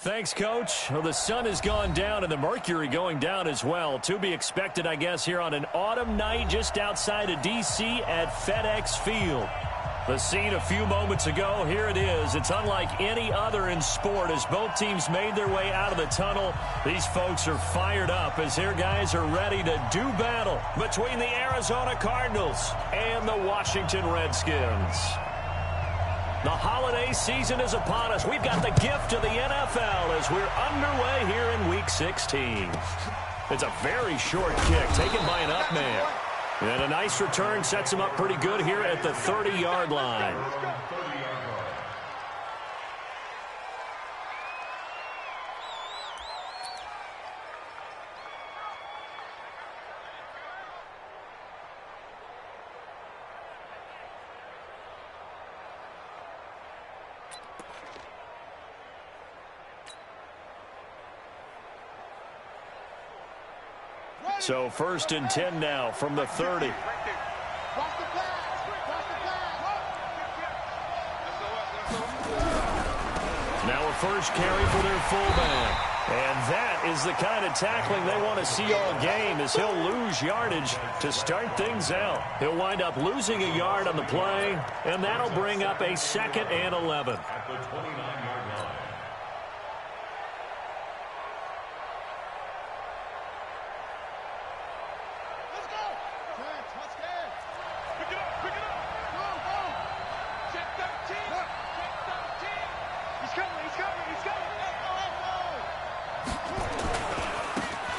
Thanks, Coach. Well, the sun has gone down and the mercury going down as well. To be expected, I guess, here on an autumn night just outside of D.C. at FedEx Field. The scene a few moments ago, here it is. It's unlike any other in sport as both teams made their way out of the tunnel. These folks are fired up as their guys are ready to do battle between the Arizona Cardinals and the Washington Redskins. The holiday season is upon us. We've got the gift of the NFL as we're underway here in Week 16. It's a very short kick taken by an up man. And a nice return sets him up pretty good here at the 30-yard line. So 1st and 10 now from the 30. Now a first carry for their fullback. And that is the kind of tackling they want to see all game as he'll lose yardage to start things out. He'll wind up losing a yard on the play, and that'll bring up a 2nd and 11. At the 29-yard line.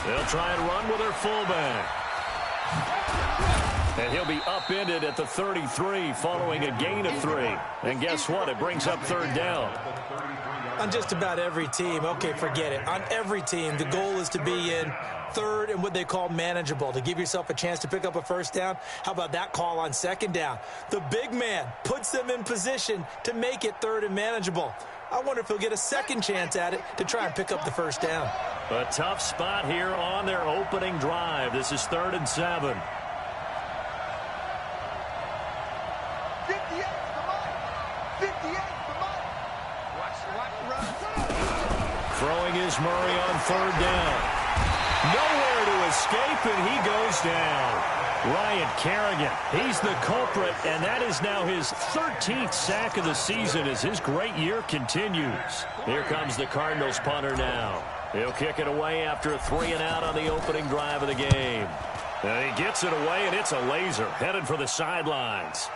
They'll try and run with their fullback. And he'll be upended at the 33 following a gain of 3. And guess what? It brings up 3rd down. On just about every team, okay, forget it. On every team, the goal is to be in 3rd and what they call manageable, to give yourself a chance to pick up a 1st down. How about that call on 2nd down? The big man puts them in position to make it 3rd and manageable. I wonder if he'll get a 2nd chance at it to try and pick up the 1st down. A tough spot here on their opening drive. This is 3rd and 7. Throwing is Murray on 3rd down. Nowhere to escape, and he goes down. Ryan Kerrigan, he's the culprit, and that is now his 13th sack of the season as his great year continues. Here comes the Cardinals punter now. He'll kick it away after a 3-and-out on the opening drive of the game. And he gets it away, and it's a laser headed for the sidelines.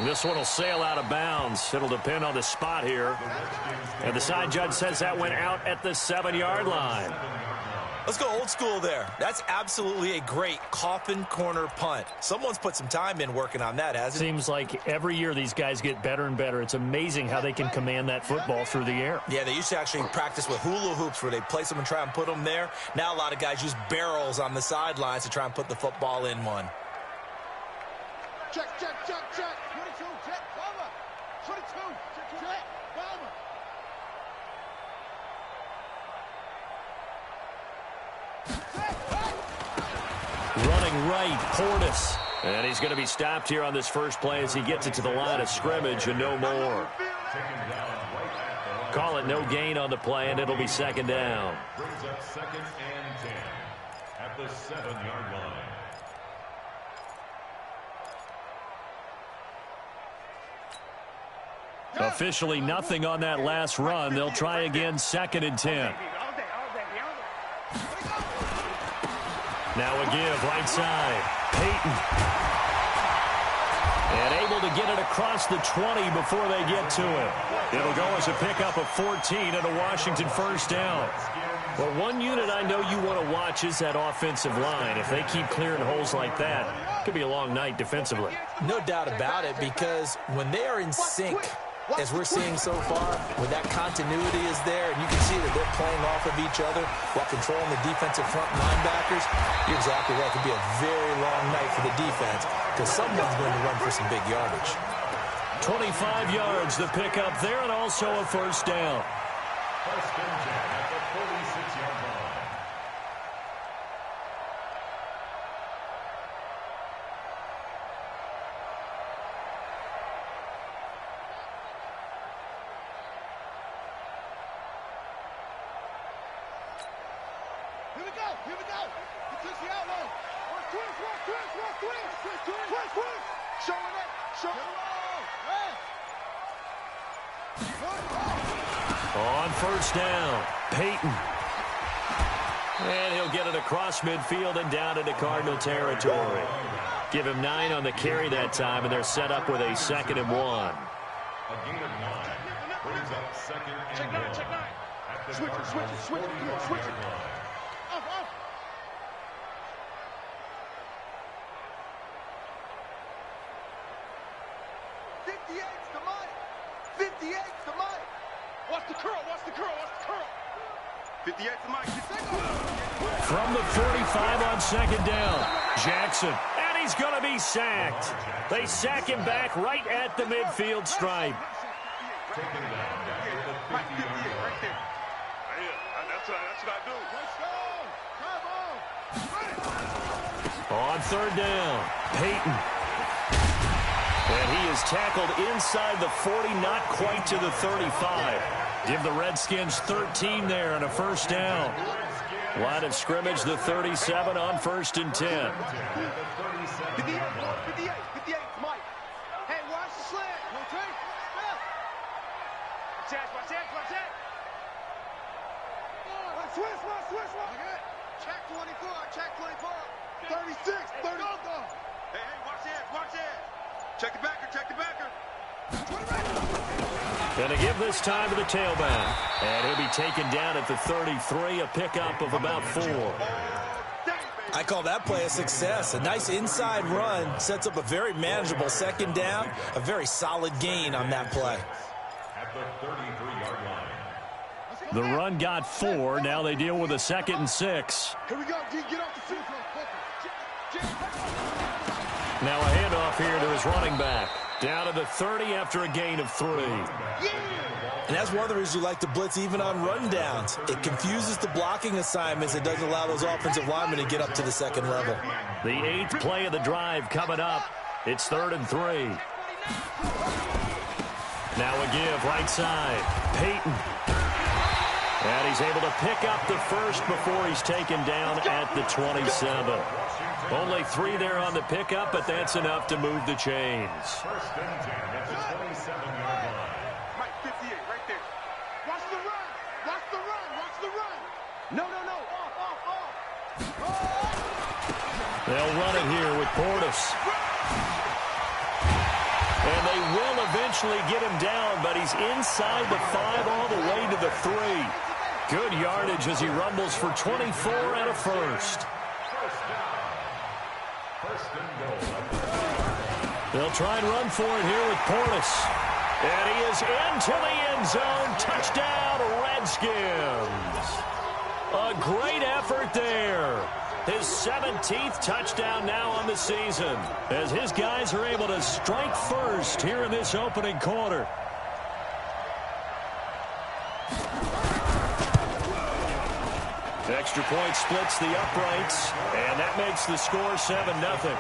This one will sail out of bounds. It'll depend on the spot here. And the side judge says that went out at the 7-yard line. Let's go old school there. That's absolutely a great coffin corner punt. Someone's put some time in working on that, hasn't it? Seems like every year these guys get better and better. It's amazing how they can command that football through the air. Yeah, they used to actually practice with hula hoops where they place them and try and put them there. Now a lot of guys use barrels on the sidelines to try and put the football in one. Check. 22, check, cover. 22, check, cover. Running right, Portis. And he's going to be stopped here on this first play as he gets it to the line of scrimmage and no more. Call it no gain on the play, and it'll be 2nd down. Brings up 2nd and 10 at the 7-yard line. Officially nothing on that last run. They'll try again, 2nd and 10. Now a give, right side. Peyton. And able to get it across the 20 before they get to it. It'll go as a pickup of 14 and a Washington 1st down. Well, one unit I know you want to watch is that offensive line. If they keep clearing holes like that, it could be a long night defensively. No doubt about it, because when they are in sync, as we're seeing so far, when that continuity is there, and you can see that they're playing off of each other while controlling the defensive front linebackers, you're exactly right. It could be a very long night for the defense because someone's going to run for some big yardage. 25 yards the pickup there, and also a 1st down. 1st and 10 at the 46-yard line. we go. Here we go. This is the outlaw. Twist. Showing it. On first down, Peyton. And he'll get it across midfield and down into Cardinal territory. Give him 9 on the carry that time, and they're set up with a 2nd and 1. A gain of 9 brings up 2nd and 1. Check 9. Switch it. Come on, switch it. Off. 58's the money. 58's the money. Watch the curl. 58's the money. From the 45 on 2nd down, Jackson. And he's going to be sacked. They sack him back right at the midfield stripe. Taken down back at the 50-yard line. Right there. That's what I do. Let's go. Come on. On 3rd down, Peyton. And he is tackled inside the 40, not quite to the 35. Give the Redskins 13 there on a 1st down. Line of scrimmage, the 37 on 1st and 10. 58, Mike. Hey, watch the slant. Rotate. Watch that. Switch. Check 24. 36. 30. Hey, watch that. Check the backer. Going to give this time to the tailback. And he'll be taken down at the 33, a pickup of about 4. I call that play a success. A nice inside run sets up a very manageable 2nd down. A very solid gain on that play. At the 33-yard line. The run got 4. Now they deal with a 2nd and 6. Here we go, D. Get off the field. Now a handoff here to his running back. Down to the 30 after a gain of 3. And that's one of the reasons you like to blitz even on rundowns. It confuses the blocking assignments. It doesn't allow those offensive linemen to get up to the 2nd level. The 8th play of the drive coming up. It's 3rd and 3. Now a give right side. Peyton. And he's able to pick up the 1st before he's taken down at the 27. Only 3 there on the pickup, but that's enough to move the chains. 1st and 10 at the 27-yard line. Mike, 58, right there. Watch the run. No. Off. They'll run it here with Portis. And they will eventually get him down, but he's inside the 5 all the way to the 3. Good yardage as he rumbles for 24 and a 1st. They'll try and run for it here with Portis. And he is into the end zone. Touchdown, Redskins. A great effort there. His 17th touchdown now on the season, as his guys are able to strike first here in this opening quarter. The extra point splits the uprights, and that makes the score 7-0.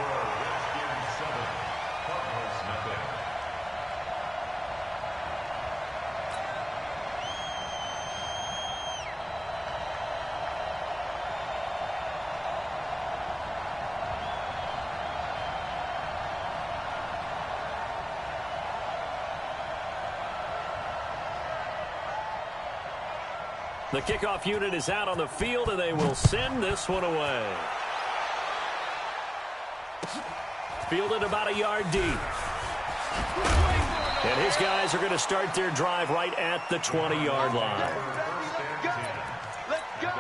The kickoff unit is out on the field, and they will send this one away. Fielded about a yard deep. And his guys are going to start their drive right at the 20-yard line. Let's go.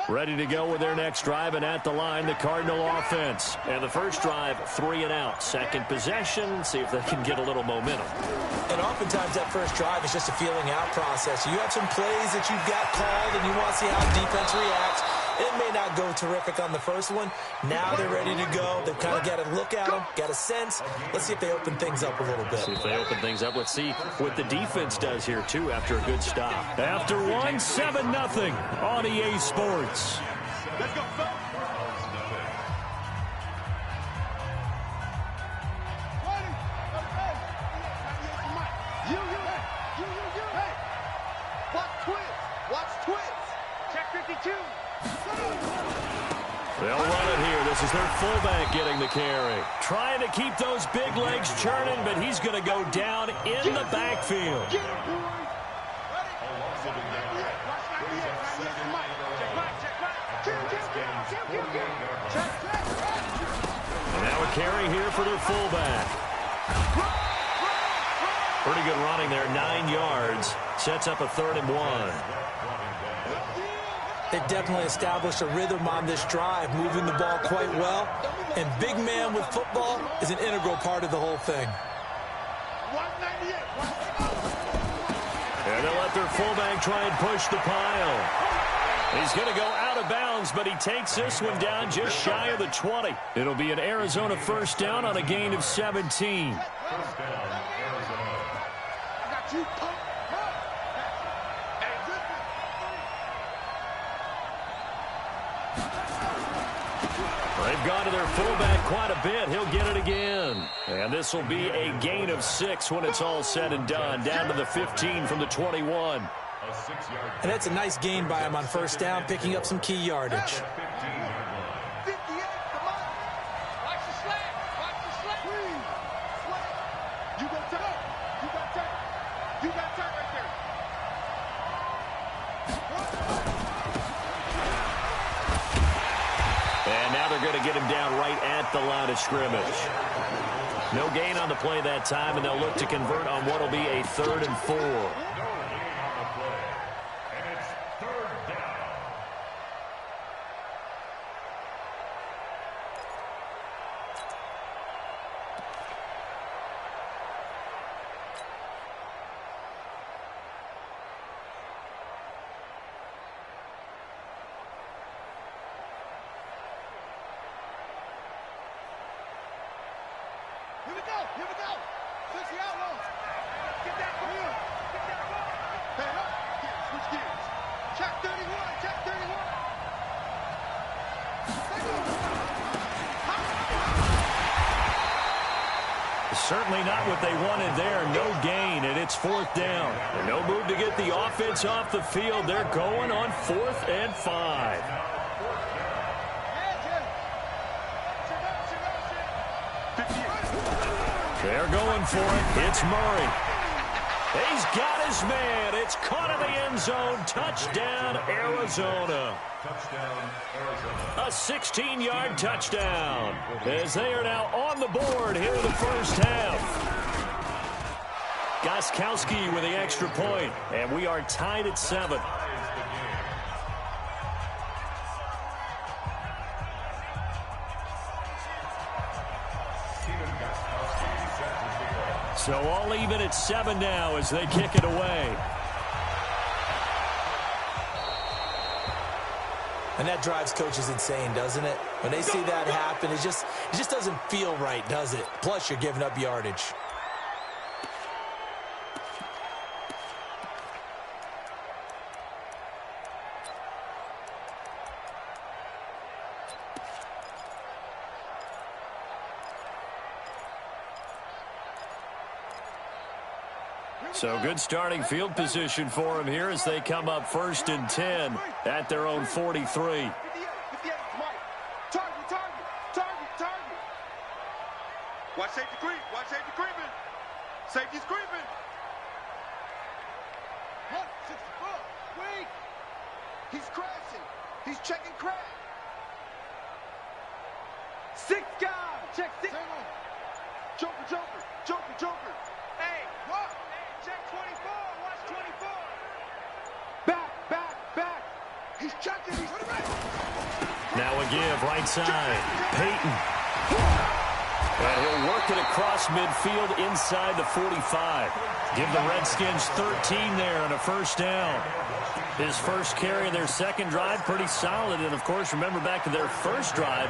Ready to go with their next drive, and at the line, the Cardinal offense. And the first drive, 3 and out. Second possession, see if they can get a little momentum. And oftentimes that first drive is just a feeling out process. You have some plays that you've got called, and you want to see how the defense reacts. It may not go terrific on the first one. Now they're ready to go. They've kind of got a look at them, got a sense. Let's see if they open things up a little bit. See if they open things up. Let's see what the defense does here, too, after a good stop. After one, 7-0 on EA Sports. Let's go, son. They'll run it here. This is their fullback getting the carry. Trying to keep those big legs churning, but he's going to go down in the backfield. And now a carry here for their fullback. Pretty good running there, 9 yards. Sets up a 3rd and 1. They've definitely established a rhythm on this drive, moving the ball quite well. And big man with football is an integral part of the whole thing. And they'll let their fullback try and push the pile. He's going to go out of bounds, but he takes this one down just shy of the 20. It'll be an Arizona first down on a gain of 17. First down, Arizona. They've gone to their fullback quite a bit. He'll get it again. And this will be a gain of 6 when it's all said and done. Down to the 15 from the 21. And that's a nice gain by him on first down, picking up some key yardage. And now they're going to get him down right at the line of scrimmage. No gain on the play that time, and they'll look to convert on what will be a 3rd and 4. Here we go. Here we go. Switch the outlaws. Get that ball. Get that ball. Hey, up. Switch gears. Check 31. Check 31. Certainly not what they wanted there. No gain, and it's 4th down. And no move to get the offense off the field. They're going on 4th and 5. They're going for it. It's Murray. He's got his man. It's caught in the end zone. Touchdown, Arizona. Touchdown, Arizona. A 16-yard touchdown. As they are now on the board here in the first half. Gostkowski with the extra point. And we are tied at 7. So all even at 7 now as they kick it away. And that drives coaches insane, doesn't it? When they see that happen, it just doesn't feel right, does it? Plus, you're giving up yardage. So good starting field position for them here as they come up 1st and 10 at their own 43. 58, Mike. Target. Watch safety creep. Watch safety creeping. Safety's creeping. 164. Wait. He's crashing. He's checking crash. 6 guys. Check 6. Joker. Hey, what? Check 24. Watch 24. Back. He's checking. He's ready. Now a give right side. Peyton. And he'll work it across midfield inside the 45. Give the Redskins 13 there and a first down. His first carry of their second drive, pretty solid. And, of course, remember back to their first drive,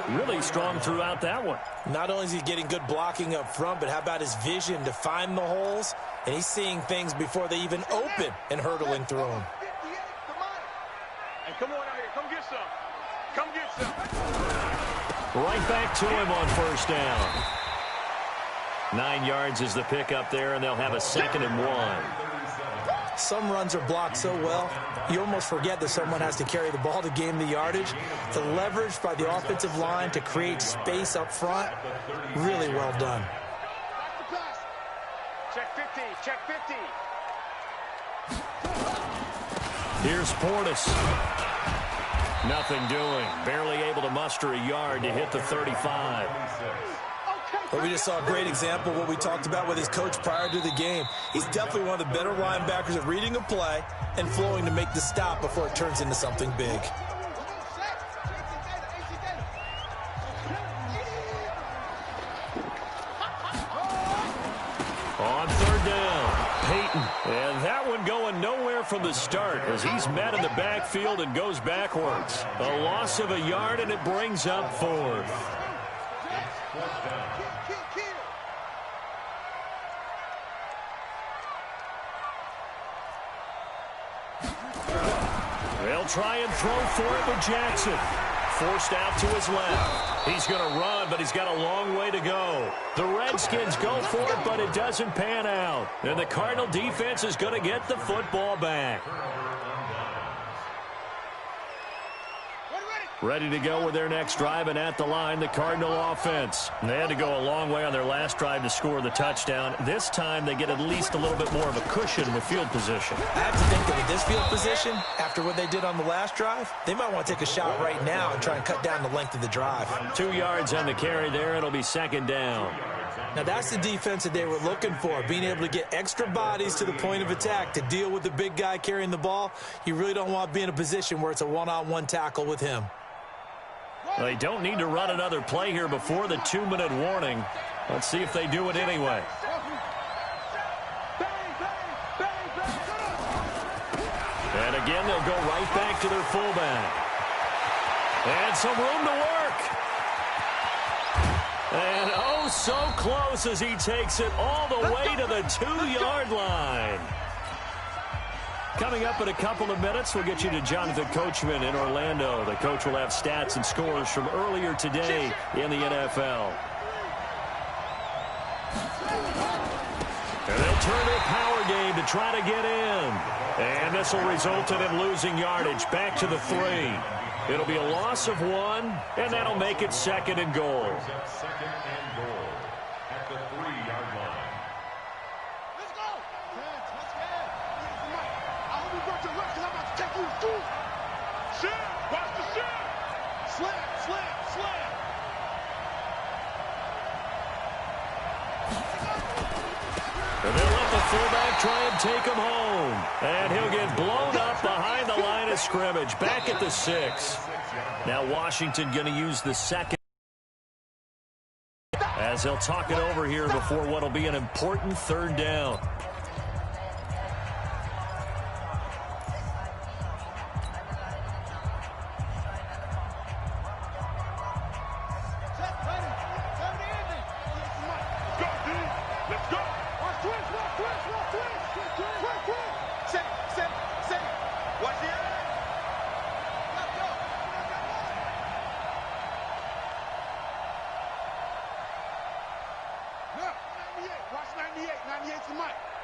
really strong throughout that one. Not only is he getting good blocking up front, but how about his vision to find the holes? And he's seeing things before they even open and hurtling through them. Hey, come on out here. Come get some. Come get some. Right back to him on first down. 9 yards is the pickup there, and they'll have a 2nd and 1. Some runs are blocked so well, you almost forget that someone has to carry the ball to gain the yardage. The leverage by the offensive line to create space up front, really well done. Check 50. Check 50. Here's Portis. Nothing doing. Barely able to muster a yard to hit the 35. But we just saw a great example of what we talked about with his coach prior to the game. He's definitely one of the better linebackers at reading a play and flowing to make the stop before it turns into something big. On third down, Peyton. And that one going nowhere from the start as he's met in the backfield and goes backwards. A loss of a yard, and it brings up 4th. They'll try and throw for it with Jackson. Forced out to his left. He's going to run, but he's got a long way to go. The Redskins go for it, but it doesn't pan out. And the Cardinal defense is going to get the football back. Ready to go with their next drive, and at the line, the Cardinal offense. They had to go a long way on their last drive to score the touchdown. This time, they get at least a little bit more of a cushion with field position. I have to think that with this field position, after what they did on the last drive, they might want to take a shot right now and try and cut down the length of the drive. 2 yards on the carry there. It'll be 2nd down. Now, that's the defense that they were looking for, being able to get extra bodies to the point of attack to deal with the big guy carrying the ball. You really don't want to be in a position where it's a one-on-one tackle with him. They don't need to run another play here before the 2-minute warning. Let's see if they do it anyway. And again, they'll go right back to their fullback. And some room to work. And oh, so close as he takes it all the way to the 2-yard line. Coming up in a couple of minutes, we'll get you to Jonathan Coachman in Orlando. The coach will have stats and scores from earlier today in the NFL. And they'll turn their power game to try to get in. And this will result in him losing yardage back to the 3. It'll be a loss of 1, and that'll make it 2nd and goal. 2nd and goal at the 3-yard line. Watch the shot. Slam, slam, slam. And they'll let the fullback try and take him home. And he'll get blown up behind the line of scrimmage, back at the 6. Now Washington going to use the 2nd as they'll talk it over here before what will be an important 3rd down.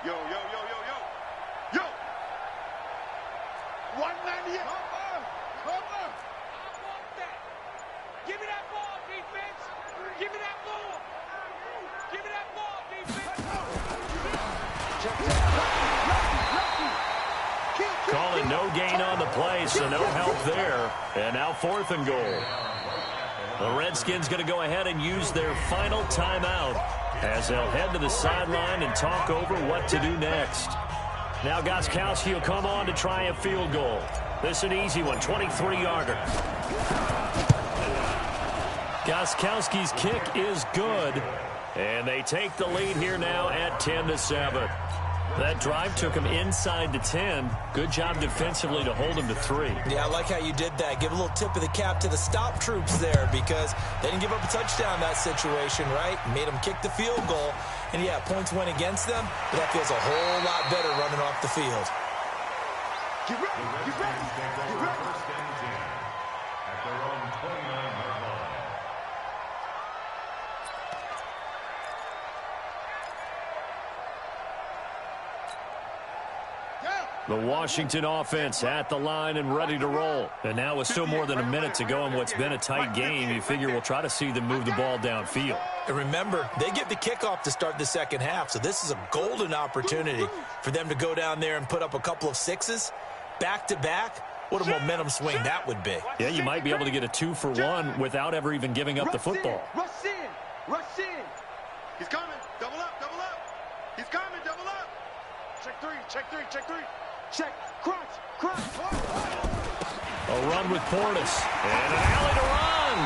Yo, yo, yo, yo, yo. Yo. 198. Cover. I want that. Give me that ball, defense. Give me that ball. Give me that ball, defense. Calling no gain on the play, so no help there. And now 4th and goal. The Redskins going to go ahead and use their final timeout as they'll head to the sideline and talk over what to do next. Now Gostkowski will come on to try a field goal. This is an easy one, 23-yarder. Gostkowski's kick is good, and they take the lead here now at 10-7. That drive took him inside the 10. Good job defensively to hold him to 3. Yeah, I like how you did that. Give a little tip of the cap to the stop troops there because they didn't give up a touchdown in that situation, right? Made them kick the field goal. And, yeah, points went against them, but that feels a whole lot better running off the field. Get ready. Get ready. Get ready. First and 10 at their own 29-yard line. The Washington offense at the line and ready to roll. And now with still more than a minute to go in what's been a tight game, you figure we'll try to see them move the ball downfield. And remember, they get the kickoff to start the second half, so this is a golden opportunity for them to go down there and put up a couple of sixes back-to-back. What a momentum swing that would be. Yeah, you might be able to get a 2-for-1 without ever even giving up the football. Rush in. Rush in. He's coming. Double up. Double up. He's coming. Double up. Check 3. Check 3. Check 3. Check. Crunch. Crunch. A run with Portis. And an alley to run.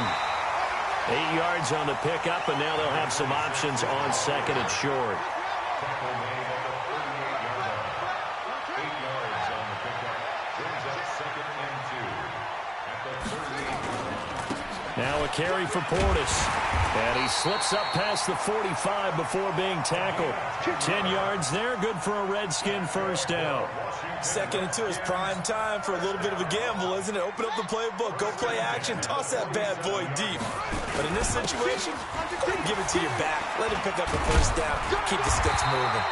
8 yards on the pickup, and now they'll have some options on second and short. Tackle made at the 38-yard line. 8 yards on the pickup. Brings up second and 2 at the 38-yard line. Now a carry for Portis. And he slips up past the 45 before being tackled. 10 yards there, good for a Redskin first down. Second and 2 is prime time for a little bit of a gamble, isn't it? Open up the playbook, go play action, toss that bad boy deep. But in this situation, give it to your back. Let him pick up the first down. Keep the sticks moving.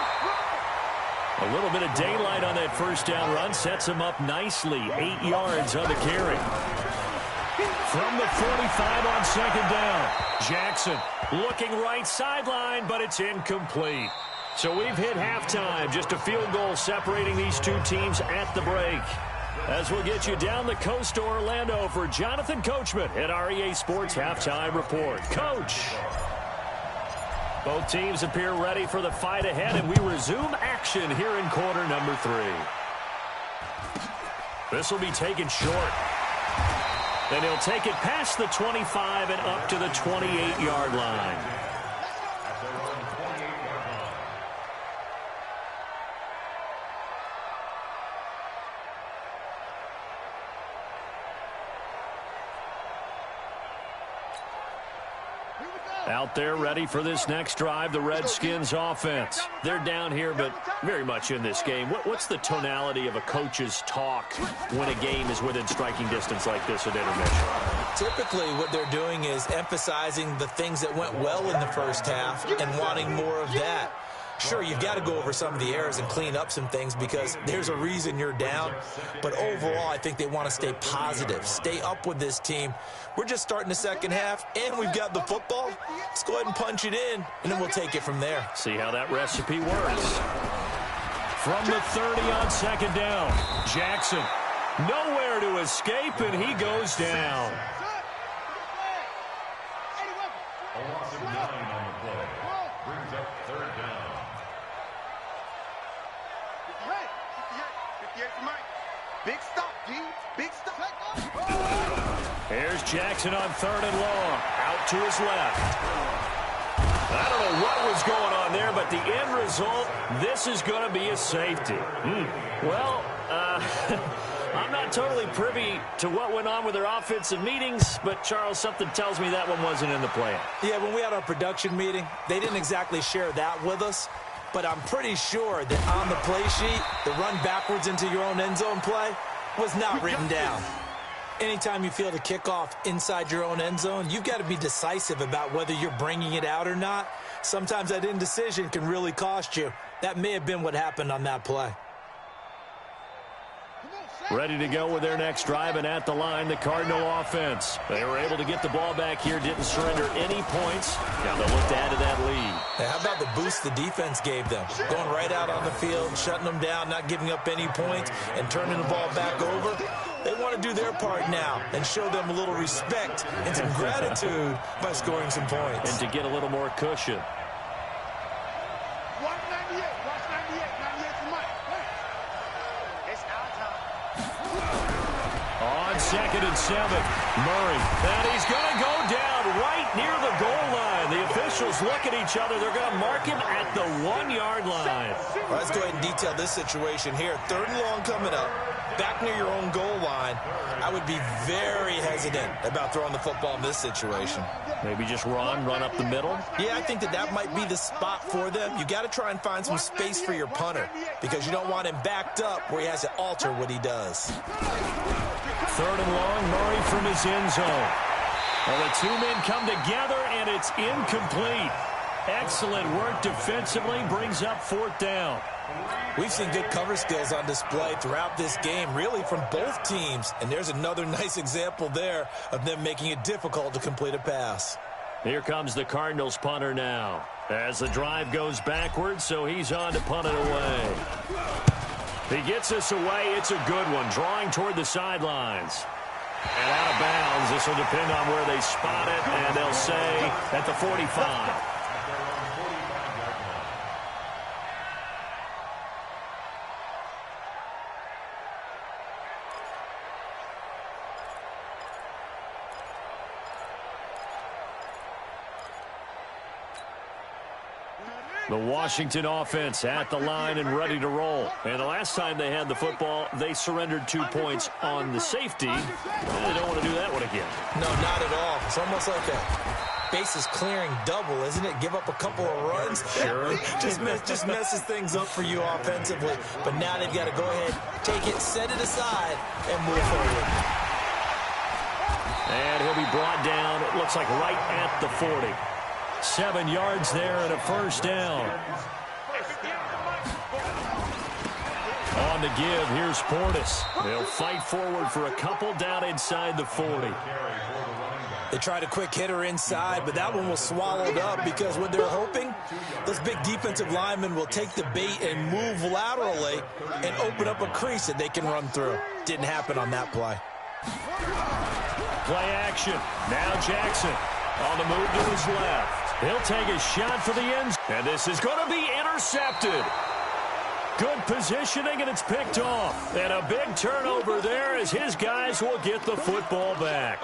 A little bit of daylight on that first down run sets him up nicely. 8 yards on the carry. From the 45 on second down. Jackson looking right sideline, but it's incomplete. So we've hit halftime. Just a field goal separating these two teams at the break. As we'll get you down the coast to Orlando for Jonathan Coachman at REA Sports Halftime Report. Coach. Both teams appear ready for the fight ahead, and we resume action here in quarter number 3. This will be taken short. And he'll take it past the 25 and up to the 28-yard line. At their own 28-yard line. Out there ready for this next drive, the Redskins offense. They're down here, but very much in this game. What's the tonality of a coach's talk when a game is within striking distance like this at intermission? Typically, what they're doing is emphasizing the things that went well in the first half and wanting more of that. Sure, you've got to go over some of the errors and clean up some things because there's a reason you're down. But overall, I think they want to stay positive, stay up with this team. We're just starting the second half, and we've got the football. Let's go ahead and punch it in, and then we'll take it from there. See how that recipe works. From the 30 on second down, Jackson nowhere to escape, and he goes down. A loss of 9 on the play. Brings up third down. 58 for Mike. Big stop, D. Big stop. Here's Jackson on third and long. Out to his left. I don't know what was going on there, but the end result, this is going to be a safety. Well, I'm not totally privy to what went on with their offensive meetings, but, Charles, something tells me that one wasn't in the plan. Yeah, when we had our production meeting, they didn't exactly share that with us, but I'm pretty sure that on the play sheet, the run backwards into your own end zone play was not written down. Anytime you feel the kickoff inside your own end zone, you've got to be decisive about whether you're bringing it out or not. Sometimes that indecision can really cost you. That may have been what happened on that play. Ready to go with their next drive, and at the line, the Cardinal offense. They were able to get the ball back here, didn't surrender any points. Now they'll look to add to that lead. Hey, how about the boost the defense gave them? Going right out on the field, shutting them down, not giving up any points, and turning the ball back over. They want to do their part now and show them a little respect and some gratitude by scoring some points. And to get a little more cushion. Watch 98. Watch 98. 98 for Mike. It's our time. On second and 7, Murray. And he's going to go down out right near the goal line. The officials look at each other. They're going to mark him at the 1-yard line. Well, let's go ahead and detail this situation here. 3rd and long coming up, back near your own goal line. I would be very hesitant about throwing the football in this situation. Maybe just run up the middle. Yeah, I think that might be the spot for them. You got to try and find some space for your punter because you don't want him backed up where he has to alter what he does. 3rd and long, Murray from his end zone. Well, the two men come together, and it's incomplete. Excellent work defensively, brings up 4th down. We've seen good cover skills on display throughout this game, really from both teams. And there's another nice example there of them making it difficult to complete a pass. Here comes the Cardinals punter now. As the drive goes backwards, so he's on to punt it away. He gets us away. It's a good one, drawing toward the sidelines. And out of bounds. This will depend on where they spot it, and they'll say at the 45. The Washington offense at the line and ready to roll. And the last time they had the football, they surrendered 2 points on the safety. They don't want to do that one again. No, not at all. It's almost like a bases clearing double, isn't it? Give up a couple of runs. Sure. just messes things up for you offensively. But now they've got to go ahead, take it, set it aside, and move forward. And he'll be brought down, it looks like right at the 40. 7 yards there and a 1st down. On the give, here's Portis. They'll fight forward for a couple down inside the 40. They tried a quick hitter inside, but that one was swallowed up because what they're hoping, those big defensive linemen will take the bait and move laterally and open up a crease that they can run through. Didn't happen on that play. Play action. Now Jackson on the move to his left. He'll take a shot for the end. And this is going to be intercepted. Good positioning, and it's picked off. And a big turnover there as his guys will get the football back.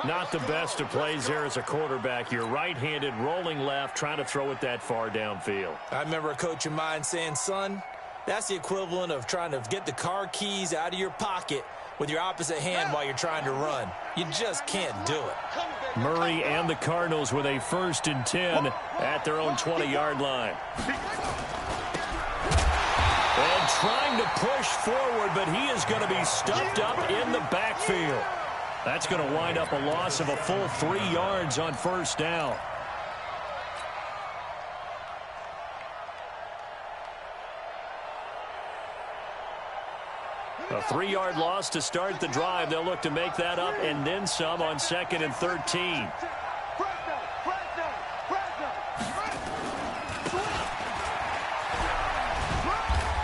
Not the best of plays there as a quarterback. You're right-handed, rolling left, trying to throw it that far downfield. I remember a coach of mine saying, son, that's the equivalent of trying to get the car keys out of your pocket with your opposite hand while you're trying to run. You just can't do it. Murray and the Cardinals with a 1st and 10 at their own 20-yard line. And trying to push forward, but he is going to be stuffed up in the backfield. That's going to wind up a loss of a full 3 yards on 1st down. A 3-yard loss to start the drive. They'll look to make that up and then some on 2nd and 13.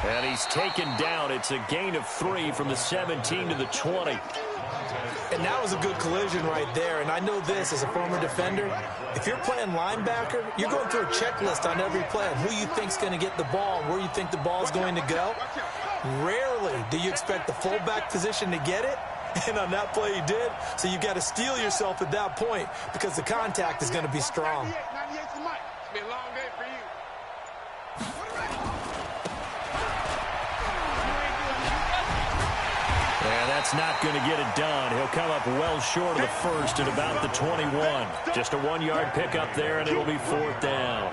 And he's taken down. It's a gain of 3 from the 17 to the 20. And that was a good collision right there. And I know this as a former defender. If you're playing linebacker, you're going through a checklist on every play on who you think's going to get the ball and where you think the ball's going to go. Rarely do you expect the fullback position to get it, and on that play he did. So you got to steel yourself at that point because the contact is going to be strong. It's been a long day for you. And that's not going to get it done. He'll come up well short of the 1st at about the 21. Just a 1-yard pickup there, and it'll be 4th down.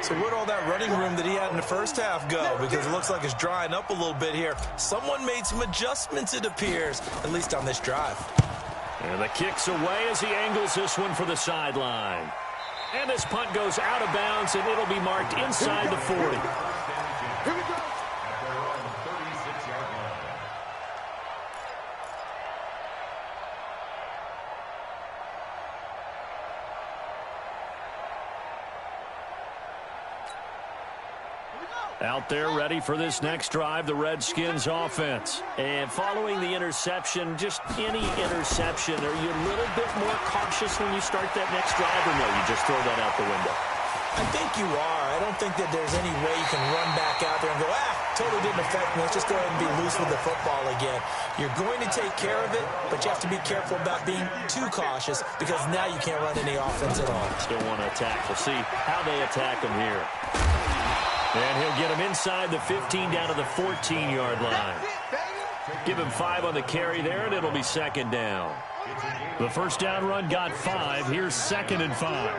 So where'd all that running room that he had in the first half go? Because it looks like it's drying up a little bit here. Someone made some adjustments, it appears, at least on this drive. And the kick's away as he angles this one for the sideline. And this punt goes out of bounds, and it'll be marked inside the 40. Here we go. Out there ready for this next drive, the Redskins offense. And following the interception, just any interception, are you a little bit more cautious when you start that next drive, or no, you just throw that out the window? I think you are. I don't think that there's any way you can run back out there and go, totally didn't affect me. Let's just go ahead and be loose with the football again. You're going to take care of it, but you have to be careful about being too cautious because now you can't run any offense at all. Still want to attack. We'll see how they attack him here. And he'll get him inside the 15 down to the 14-yard line. Give him 5 on the carry there, and it'll be second down. The first down run got 5. Here's 2nd and 5.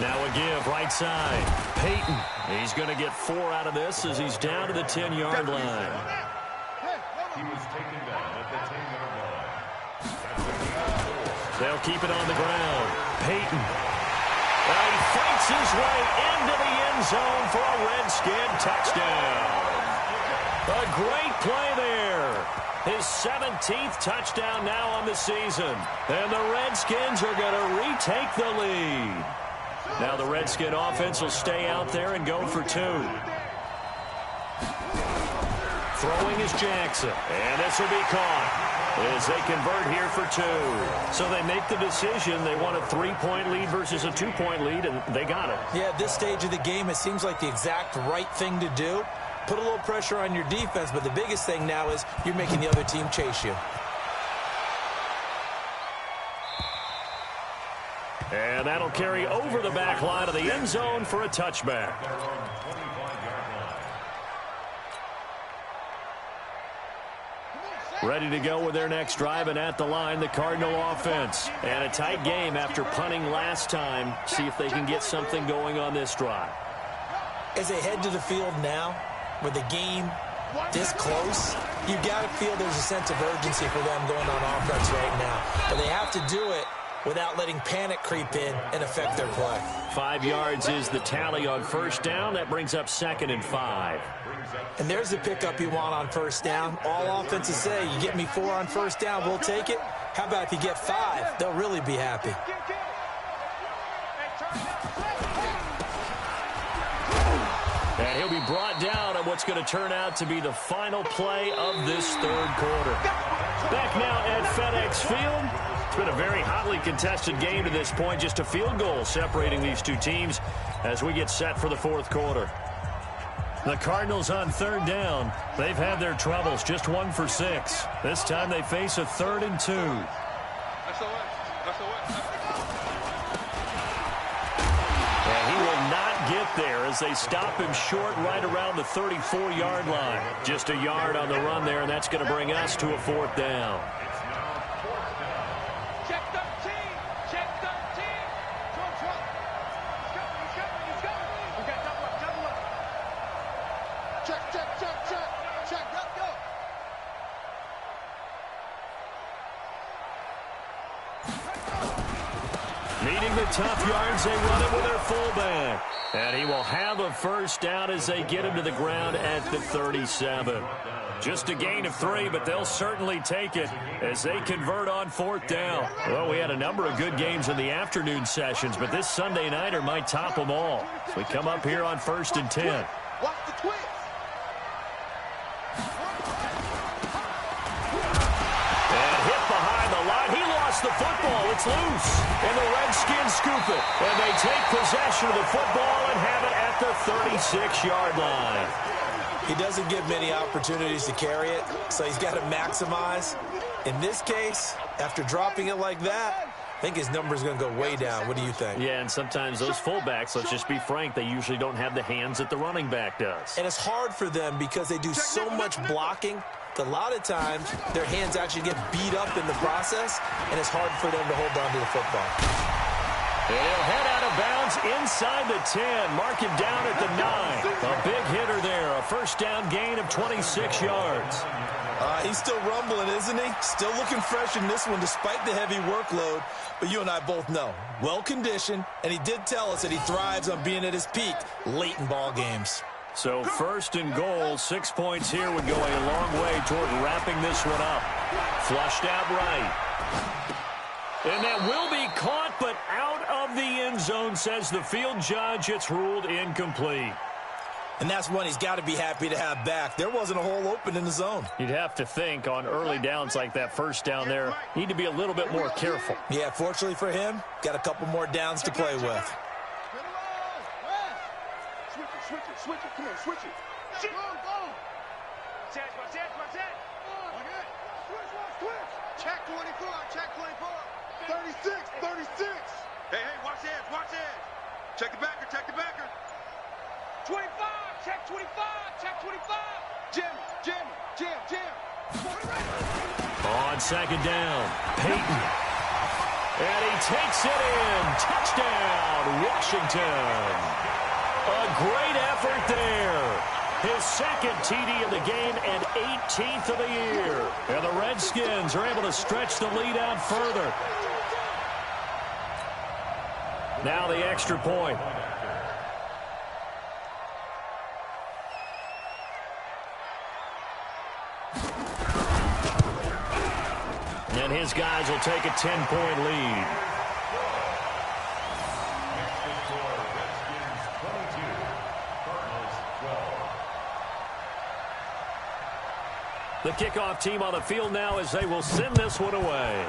Now a give, right side. Peyton. He's going to get 4 out of this as he's down to the 10-yard line. He was taken down at the 10-yard line. They'll keep it on the ground. Peyton. Well, he fights his way into the end zone for a Redskin touchdown. A great play there. His 17th touchdown now on the season. And the Redskins are going to retake the lead. Now the Redskin offense will stay out there and go for 2. Throwing is Jackson. And this will be caught as they convert here for 2. So they make the decision. They want a 3-point lead versus a 2-point lead, and they got it. Yeah, at this stage of the game, it seems like the exact right thing to do. Put a little pressure on your defense, but the biggest thing now is you're making the other team chase you. And that'll carry over the back line of the end zone for a touchback. Ready to go with their next drive, and at the line, the Cardinal offense. And a tight game after punting last time. See if they can get something going on this drive. As they head to the field now, with the game this close, you got to feel there's a sense of urgency for them going on offense right now. But they have to do it without letting panic creep in and affect their play. 5 yards is the tally on first down. That brings up 2nd and 5. And there's the pickup you want on first down. All offenses say, you get me 4 on first down, we'll take it. How about if you get 5? They'll really be happy. And he'll be brought down on what's going to turn out to be the final play of this third quarter. Back now at FedEx Field. It's been a very hotly contested game to this point. Just a field goal separating these two teams as we get set for the fourth quarter. The Cardinals on third down. They've had their troubles, just 1 for 6. This time they face a 3rd and 2. And he will not get there as they stop him short right around the 34-yard line. Just a yard on the run there, and that's going to bring us to a 4th down. Needing the tough yards, they run it with their fullback. And he will have a first down as they get him to the ground at the 37. Just a gain of 3, but they'll certainly take it as they convert on 4th down. Well, we had a number of good games in the afternoon sessions, but this Sunday nighter might top them all. So we come up here on 1st and 10. Watch the twist. The football, it's loose, and the Redskins scoop it, and they take possession of the football and have it at the 36-yard line. He doesn't get many opportunities to carry it, so he's got to maximize. In this case, after dropping it like that, I think his number's going to go way down. What do you think? Yeah, and sometimes those fullbacks, let's just be frank, they usually don't have the hands that the running back does. And it's hard for them because they do so much blocking. A lot of times, their hands actually get beat up in the process, and it's hard for them to hold on to the football. And he'll head out of bounds inside the 10. Mark him down at the 9. A big hitter there. A first down gain of 26 yards. He's still rumbling, isn't he? Still looking fresh in this one despite the heavy workload. But you and I both know, well-conditioned, and he did tell us that he thrives on being at his peak late in ball games. So 1st and goal, 6 points here would go a long way toward wrapping this one up. Flushed out right. And that will be caught, but out of the end zone, says the field judge. It's ruled incomplete. And that's one he's got to be happy to have back. There wasn't a hole open in the zone. You'd have to think on early downs like that first down there, need to be a little bit more careful. Yeah, fortunately for him, got a couple more downs to play with. Switch it, switch it. Come on, switch it. Go, go. Watch that. Okay. Switch. Check 24, check 24. 36. Hey, watch the edge. Check the backer. 25, check 25. Jam. On second down, Peyton. And he takes it in. Touchdown, Washington. A great effort there. His second TD of the game and 18th of the year. And the Redskins are able to stretch the lead out further. Now the extra point. And his guys will take a 10-point lead. The kickoff team on the field now as they will send this one away.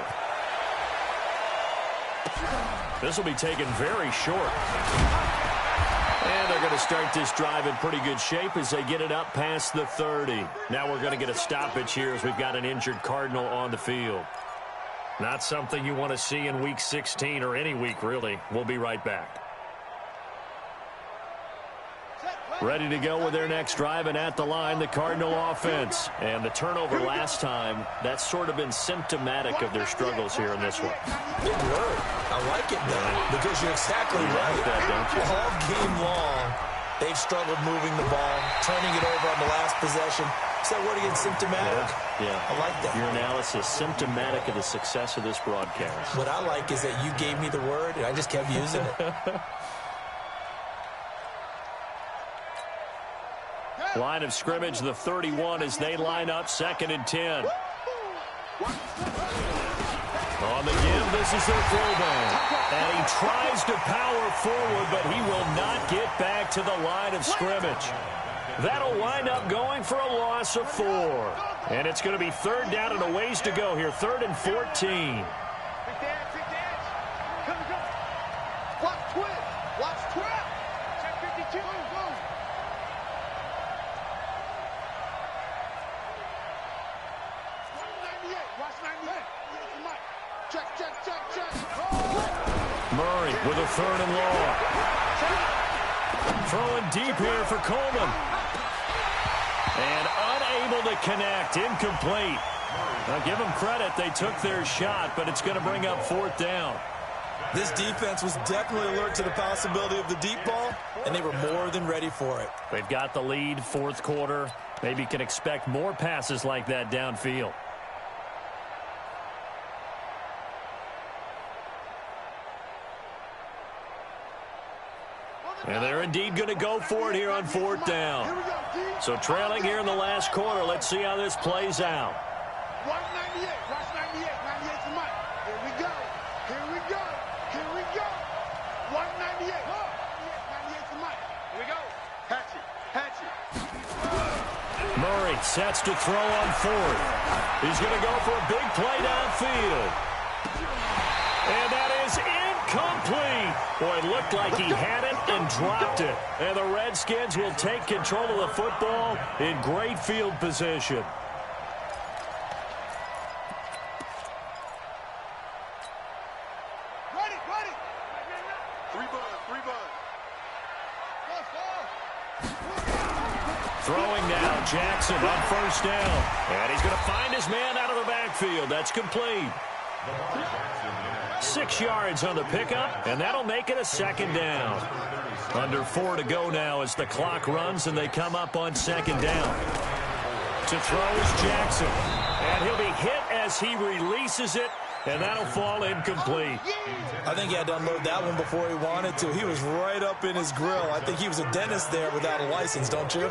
This will be taken very short. And they're going to start this drive in pretty good shape as they get it up past the 30. Now we're going to get a stoppage here as we've got an injured Cardinal on the field. Not something you want to see in Week 16 or any week, really. We'll be right back. Ready to go with their next drive, and at the line, the Cardinal offense. And the turnover last time, that's sort of been symptomatic of their struggles here in this one. Big word. I like it, though, because you're exactly right. Like that, don't you? All game long, they've struggled moving the ball, turning it over on the last possession. Is that word again, symptomatic? Yeah. I like that. Your analysis, symptomatic of the success of this broadcast. What I like is that you gave me the word, and I just kept using it. Line of scrimmage, the 31, as they line up 2nd and 10. On the give, this is their throwback. And he tries to power forward, but he will not get back to the line of scrimmage. That'll wind up going for a loss of 4. And it's going to be 3rd down and a ways to go here, 3rd and 14. Watch 12. Check 52. Go. Murray with a 3rd and long. Throwing deep here for Coleman. And unable to connect, incomplete. Now give them credit, they took their shot, but it's going to bring up 4th down. This defense was definitely alert to the possibility of the deep ball, and they were more than ready for it. They've got the lead, 4th quarter. Maybe can expect more passes like that downfield. And they're indeed going to go for it here on 4th down. So trailing here in the last quarter. Let's see how this plays out. Watch 98. Watch 98. 98 to Mike. Here we go. 198. 98 to Mike. Here we go. Hatchet. Murray sets to throw on 4th. He's going to go for a big play downfield. And that is incomplete. Boy, it looked like he had it and dropped it. And the Redskins will take control of the football in great field position. Ready. 3 buds. Throwing now, Jackson on 1st down. And he's going to find his man out of the backfield. That's complete. 6 yards on the pickup, and that'll make it a 2nd down. Under 4 to go now as the clock runs, and they come up on 2nd down. To throw is Jackson. And he'll be hit as he releases it, and that'll fall incomplete. I think he had to unload that one before he wanted to. He was right up in his grill. I think he was a dentist there without a license, don't you?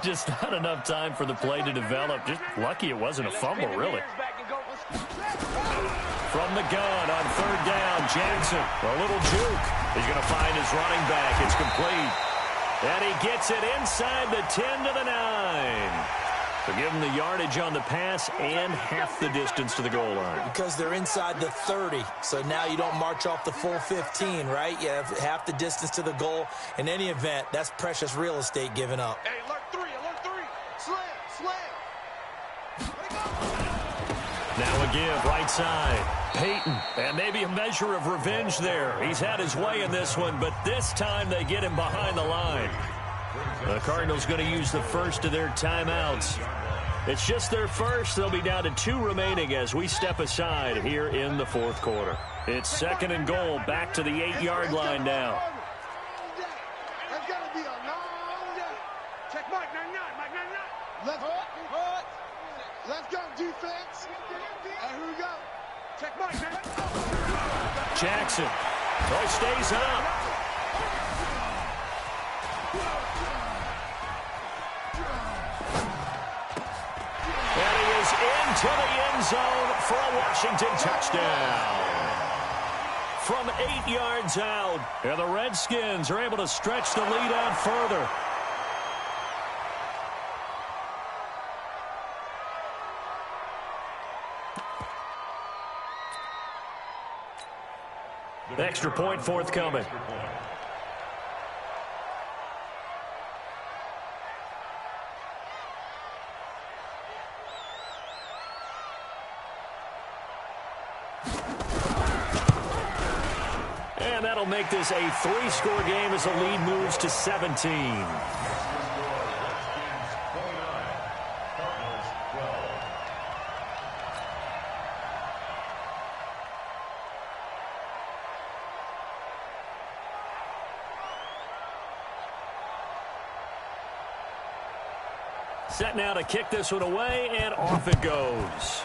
Just not enough time for the play to develop. Just lucky it wasn't a fumble, really. From the gun on 3rd down, Jackson, a little juke. He's going to find his running back. It's complete. And he gets it inside the 10 to the 9. So give them the yardage on the pass and half the distance to the goal line. Because they're inside the 30, so now you don't march off the full 15, right? You have half the distance to the goal. In any event, that's precious real estate given up. Hey, alert three. Slam. Now a give, right side. Peyton, and maybe a measure of revenge there. He's had his way in this one, but this time they get him behind the line. The Cardinals going to use the first of their timeouts. It's just their first. They'll be down to 2 remaining as we step aside here in the fourth quarter. It's 2nd and goal, back to the 8-yard line now. That's got to be a long day. Check Mike 99. Let's go, defense. Here we go. Check Mike 99. Jackson. Oh, stays up. And he is into the end zone for a Washington touchdown. From 8 yards out, and the Redskins are able to stretch the lead out further. Extra point forthcoming. And that'll make this a 3-score game as the lead moves to 17. Set now to kick this one away, and off it goes.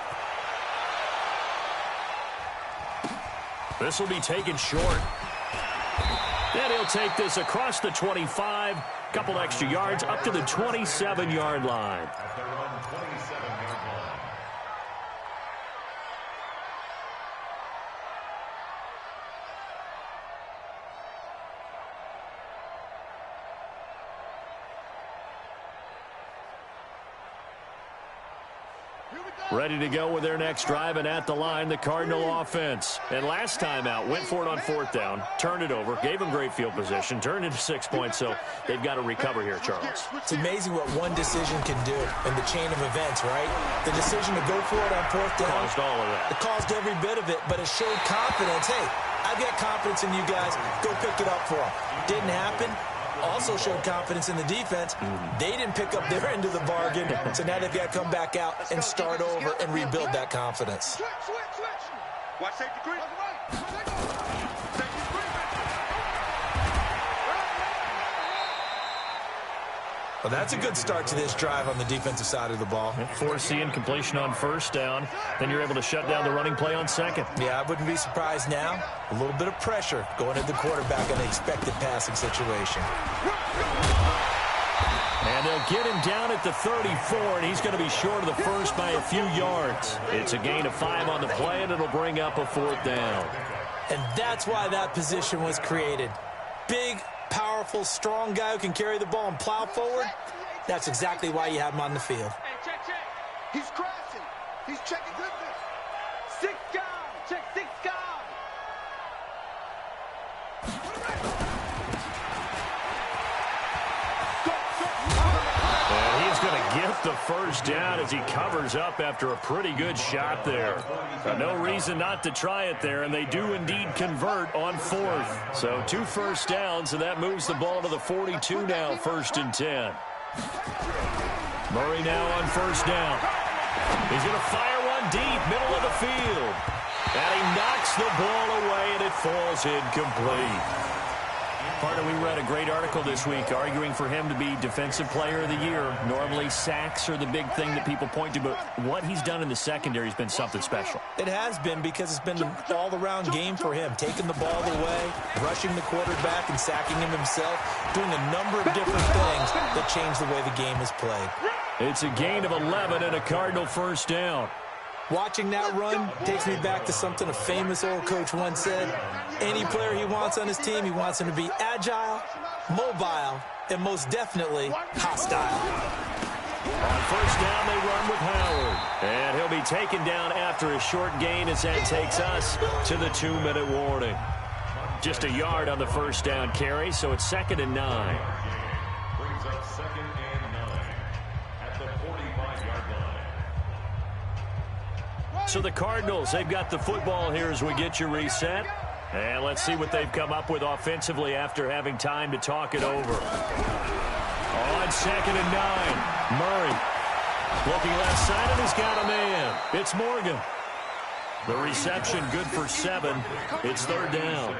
This will be taken short. And he'll take this across the 25, couple extra yards, up to the 27-yard line. At their own 27-yard line. Ready to go with their next drive, and at the line, the Cardinal offense. And last time out, went for it on 4th down, turned it over, gave them great field position, turned into 6 points, so they've got to recover here, Charles. It's amazing what one decision can do in the chain of events, right? The decision to go for it on 4th down. Caused all of that. It caused every bit of it, but it showed confidence. Hey, I've got confidence in you guys. Go pick it up for them. Didn't happen. Also showed confidence in the defense. They didn't pick up their end of the bargain, so now they've got to come back out and start over and rebuild that confidence. Switch. Watch safety green. Well, that's a good start to this drive on the defensive side of the ball. Forcing incompletion on 1st down. Then you're able to shut down the running play on 2nd. Yeah, I wouldn't be surprised now. A little bit of pressure going at the quarterback in an expected passing situation. And they'll get him down at the 34, and he's going to be short of the first by a few yards. It's a gain of 5 on the play, and it'll bring up a 4th down. And that's why that position was created. Big, powerful, strong guy who can carry the ball and plow forward. That's exactly why you have him on the field. Hey, check. He's crashing. He's checking Griffin. 6 guys. Check 6 guys. And he's going to get the first down as he covers up after a pretty good shot there. No reason not to try it there, and they do indeed convert on 4th. So 2 first downs, and that moves the ball to the 42 now, 1st and 10. Murray now on 1st down. He's going to fire one deep, middle of the field. And he knocks the ball away, and it falls incomplete. Partner, we read a great article this week arguing for him to be Defensive Player of the Year. Normally, sacks are the big thing that people point to, but what he's done in the secondary has been something special. It has been, because it's been an all-around game for him, taking the ball away, rushing the quarterback and sacking him himself, doing a number of different things that change the way the game is played. It's a gain of 11 and a Cardinal first down. Watching that run takes me back to something a famous old coach once said. Any player he wants on his team, he wants him to be agile, mobile, and most definitely hostile. On first down, they run with Howard. And he'll be taken down after a short gain as that takes us to the 2-minute warning. Just a yard on the first down carry, so it's 2nd and 9. Brings up 2nd and 9 at the 45-yard line. So the Cardinals, they've got the football here as we get you reset. And let's see what they've come up with offensively after having time to talk it over. On 2nd and 9, Murray looking left side, and he's got a man. It's Morgan. The reception good for 7. It's 3rd down.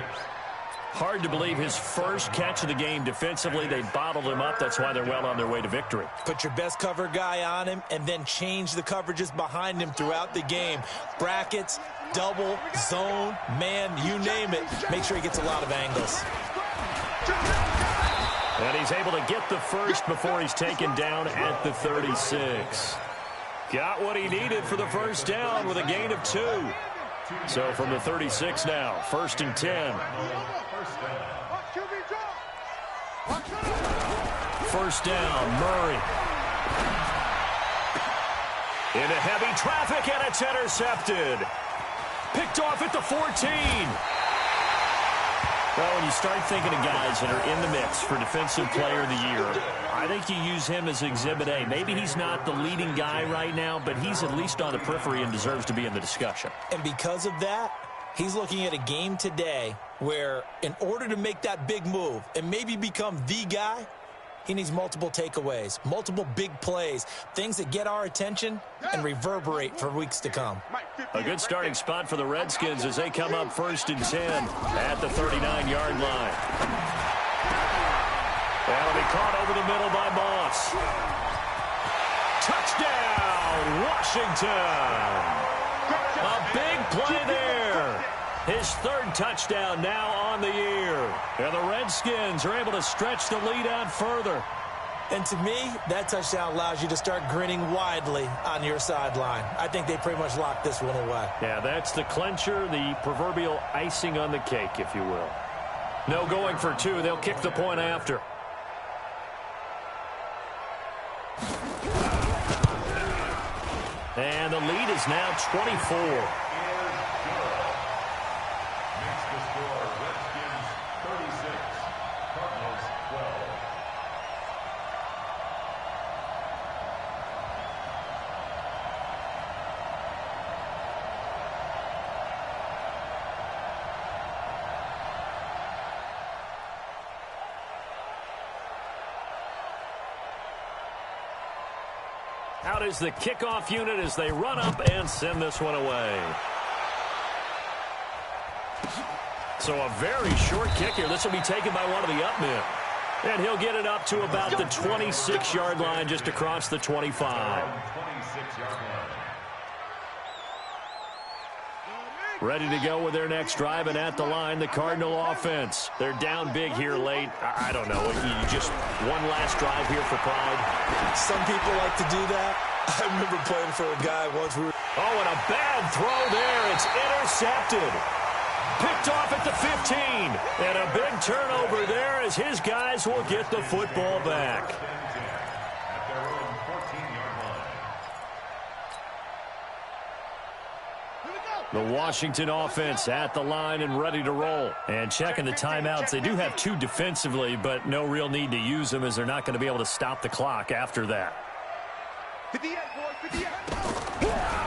Hard to believe his first catch of the game defensively. They bottled him up. That's why they're well on their way to victory. Put your best cover guy on him and then change the coverages behind him throughout the game. Brackets, double, zone, man, you name it. Make sure he gets a lot of angles. And he's able to get the first before he's taken down at the 36. Got what he needed for the first down with a gain of 2. So from the 36 now, 1st and 10. First down, Murray. Into heavy traffic, and it's intercepted. Picked off at the 14. Well, when you start thinking of guys that are in the mix for Defensive Player of the Year, I think you use him as Exhibit A. Maybe he's not the leading guy right now, but he's at least on the periphery and deserves to be in the discussion. And because of that, he's looking at a game today where in order to make that big move and maybe become the guy, he needs multiple takeaways, multiple big plays, things that get our attention and reverberate for weeks to come. A good starting spot for the Redskins as they come up 1st and 10 at the 39-yard line. That'll be caught over the middle by Moss. Touchdown, Washington. A big play there. His 3rd touchdown now on the year. And the Redskins are able to stretch the lead out further. And to me, that touchdown allows you to start grinning widely on your sideline. I think they pretty much locked this one away. Yeah, that's the clincher, the proverbial icing on the cake, if you will. No going for 2. They'll kick the point after. And the lead is now 24. Out is the kickoff unit as they run up and send this one away. So a very short kick here. This will be taken by one of the up men. And he'll get it up to about the 26-yard line, just across the 25. Ready to go with their next drive, and at the line, the Cardinal offense. They're down big here late. I don't know. You just one last drive here for pride. Some people like to do that. I remember playing for a guy once. Oh, and a bad throw there. It's intercepted. Picked off at the 15. And a big turnover there as his guys will get the football back. The Washington offense at the line and ready to roll. And checking the timeouts. They do have 2 defensively, but no real need to use them as they're not going to be able to stop the clock after that.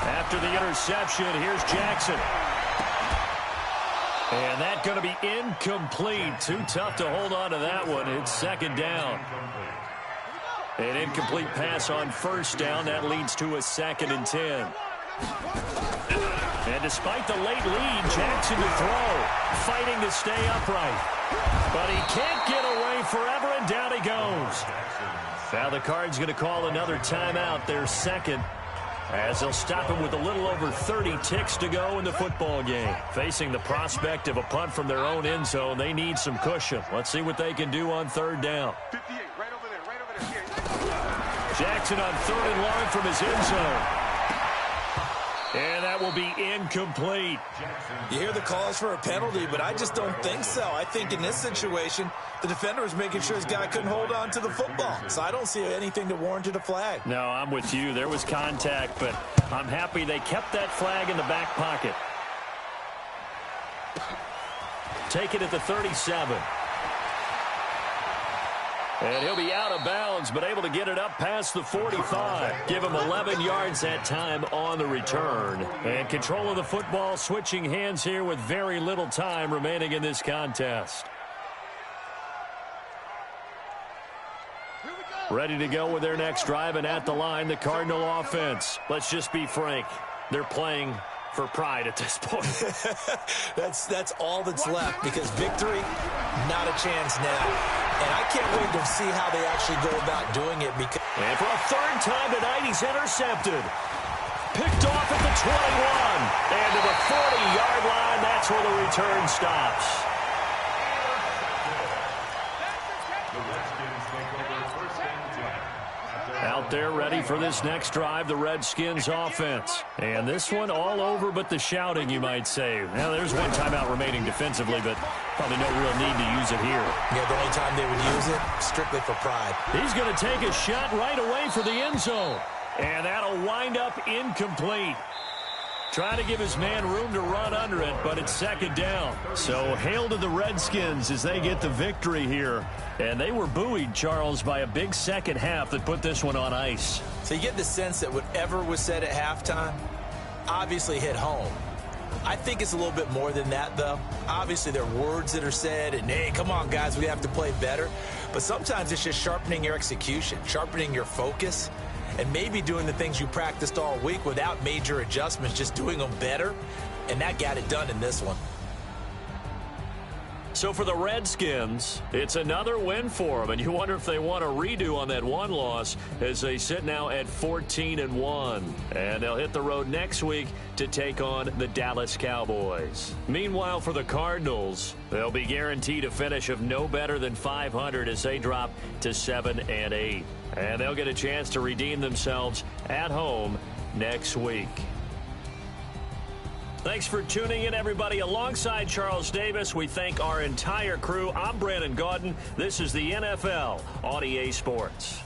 After the interception, here's Jackson. And that's going to be incomplete. Too tough to hold on to that one. It's 2nd down. An incomplete pass on 1st down. That leads to a 2nd and 10. And despite the late lead, Jackson to throw, fighting to stay upright. But he can't get away forever, and down he goes. Now the Cards going to call another timeout, their 2nd, as they'll stop him with a little over 30 ticks to go in the football game. Facing the prospect of a punt from their own end zone, they need some cushion. Let's see what they can do on 3rd down. 58, right over there. Jackson on 3rd and long from his end zone. And that will be incomplete. You hear the calls for a penalty, but I just don't think so. I think in this situation, the defender was making sure his guy couldn't hold on to the football. So I don't see anything that warranted a flag. No, I'm with you. There was contact, but I'm happy they kept that flag in the back pocket. Take it at the 37. And he'll be out of bounds, but able to get it up past the 45. Give him 11 yards that time on the return. And control of the football switching hands here with very little time remaining in this contest. Ready to go with their next drive, and at the line, the Cardinal offense. Let's just be frank. They're playing for pride at this point. That's all that's left, because victory, not a chance now. And I can't wait to see how they actually go about doing it. And for a third time tonight, he's intercepted. Picked off at the 21. And to the 40-yard line, that's where the return stops. Out there ready for this next drive, the Redskins offense. And this one all over but the shouting, you might say. Now, there's one timeout remaining defensively, but probably no real need to use it here. Yeah, the only time they would use it, strictly for pride. He's going to take a shot right away for the end zone. And that'll wind up incomplete. Trying to give his man room to run under it, but it's second down. So hail to the Redskins as they get the victory here. And they were buoyed, Charles, by a big second half that put this one on ice. So you get the sense that whatever was said at halftime obviously hit home. I think it's a little bit more than that, though. Obviously, there are words that are said, and, hey, come on, guys, we have to play better. But sometimes it's just sharpening your execution, sharpening your focus, and maybe doing the things you practiced all week without major adjustments, just doing them better. And that got it done in this one. So for the Redskins, it's another win for them, and you wonder if they want a redo on that one loss as they sit now at 14-1. And they'll hit the road next week to take on the Dallas Cowboys. Meanwhile, for the Cardinals, they'll be guaranteed a finish of no better than 500 as they drop to 7-8. And they'll get a chance to redeem themselves at home next week. Thanks for tuning in, everybody. Alongside Charles Davis, we thank our entire crew. I'm Brandon Gaudin. This is the NFL on EA Sports.